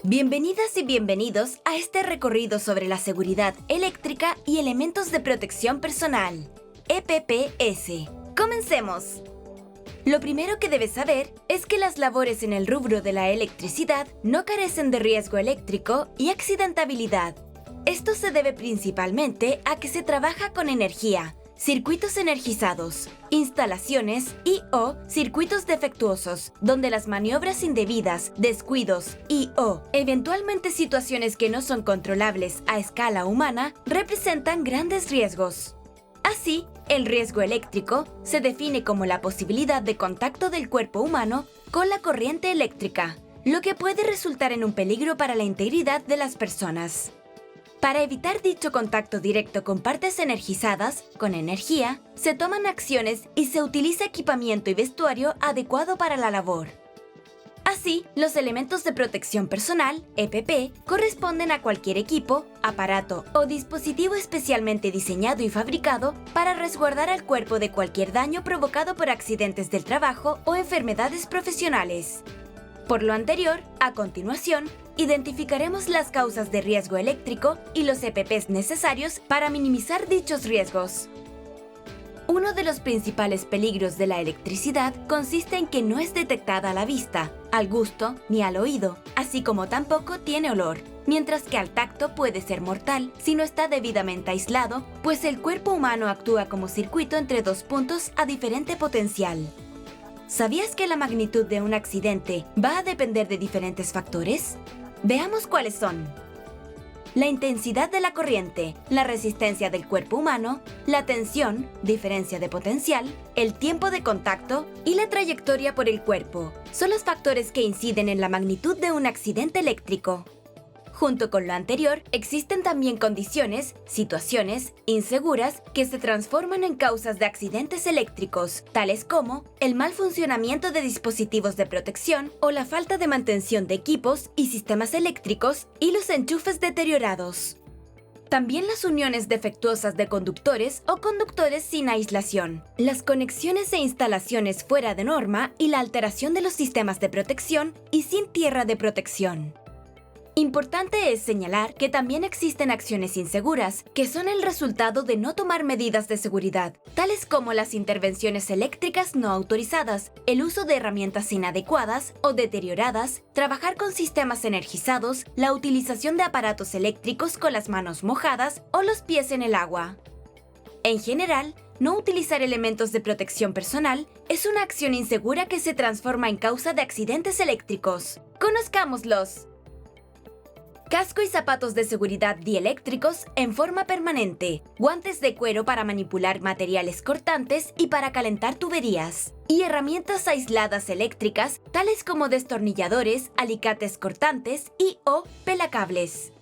Bienvenidas y bienvenidos a este recorrido sobre la seguridad eléctrica y elementos de protección personal, EPPS. ¡Comencemos! Lo primero que debes saber es que las labores en el rubro de la electricidad no carecen de riesgo eléctrico y accidentabilidad. Esto se debe principalmente a que se trabaja con energía, circuitos energizados, instalaciones y/o circuitos defectuosos, donde las maniobras indebidas, descuidos y/o eventualmente situaciones que no son controlables a escala humana representan grandes riesgos. Así, el riesgo eléctrico se define como la posibilidad de contacto del cuerpo humano con la corriente eléctrica, lo que puede resultar en un peligro para la integridad de las personas. Para evitar dicho contacto directo con partes energizadas, con energía, se toman acciones y se utiliza equipamiento y vestuario adecuado para la labor. Así, los elementos de protección personal, EPP, corresponden a cualquier equipo, aparato o dispositivo especialmente diseñado y fabricado para resguardar al cuerpo de cualquier daño provocado por accidentes del trabajo o enfermedades profesionales. Por lo anterior, a continuación, identificaremos las causas de riesgo eléctrico y los EPPs necesarios para minimizar dichos riesgos. Uno de los principales peligros de la electricidad consiste en que no es detectada a la vista, al gusto ni al oído, así como tampoco tiene olor, mientras que al tacto puede ser mortal si no está debidamente aislado, pues el cuerpo humano actúa como circuito entre dos puntos a diferente potencial. ¿Sabías que la magnitud de un accidente va a depender de diferentes factores? Veamos cuáles son: la intensidad de la corriente, la resistencia del cuerpo humano, la tensión, diferencia de potencial, el tiempo de contacto y la trayectoria por el cuerpo. Son los factores que inciden en la magnitud de un accidente eléctrico. Junto con lo anterior, existen también condiciones, situaciones inseguras que se transforman en causas de accidentes eléctricos, tales como el mal funcionamiento de dispositivos de protección o la falta de mantención de equipos y sistemas eléctricos y los enchufes deteriorados. También las uniones defectuosas de conductores o conductores sin aislación, las conexiones e instalaciones fuera de norma y la alteración de los sistemas de protección y sin tierra de protección. Importante es señalar que también existen acciones inseguras, que son el resultado de no tomar medidas de seguridad, tales como las intervenciones eléctricas no autorizadas, el uso de herramientas inadecuadas o deterioradas, trabajar con sistemas energizados, la utilización de aparatos eléctricos con las manos mojadas o los pies en el agua. En general, no utilizar elementos de protección personal es una acción insegura que se transforma en causa de accidentes eléctricos. ¡Conozcámoslos! Casco y zapatos de seguridad dieléctricos en forma permanente, guantes de cuero para manipular materiales cortantes y para calentar tuberías, y herramientas aisladas eléctricas tales como destornilladores, alicates cortantes y/o pelacables.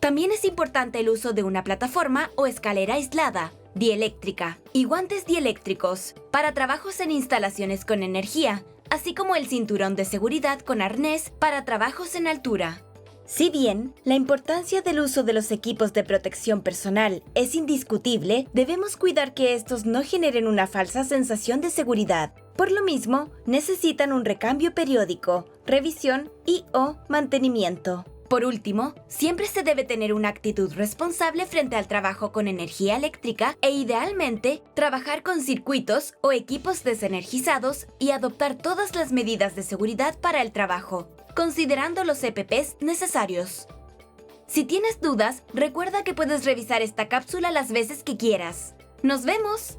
También es importante el uso de una plataforma o escalera aislada, dieléctrica, y guantes dieléctricos para trabajos en instalaciones con energía, así como el cinturón de seguridad con arnés para trabajos en altura. Si bien la importancia del uso de los equipos de protección personal es indiscutible, debemos cuidar que estos no generen una falsa sensación de seguridad. Por lo mismo, necesitan un recambio periódico, revisión y/o mantenimiento. Por último, siempre se debe tener una actitud responsable frente al trabajo con energía eléctrica e idealmente trabajar con circuitos o equipos desenergizados y adoptar todas las medidas de seguridad para el trabajo, considerando los EPPs necesarios. Si tienes dudas, recuerda que puedes revisar esta cápsula las veces que quieras. ¡Nos vemos!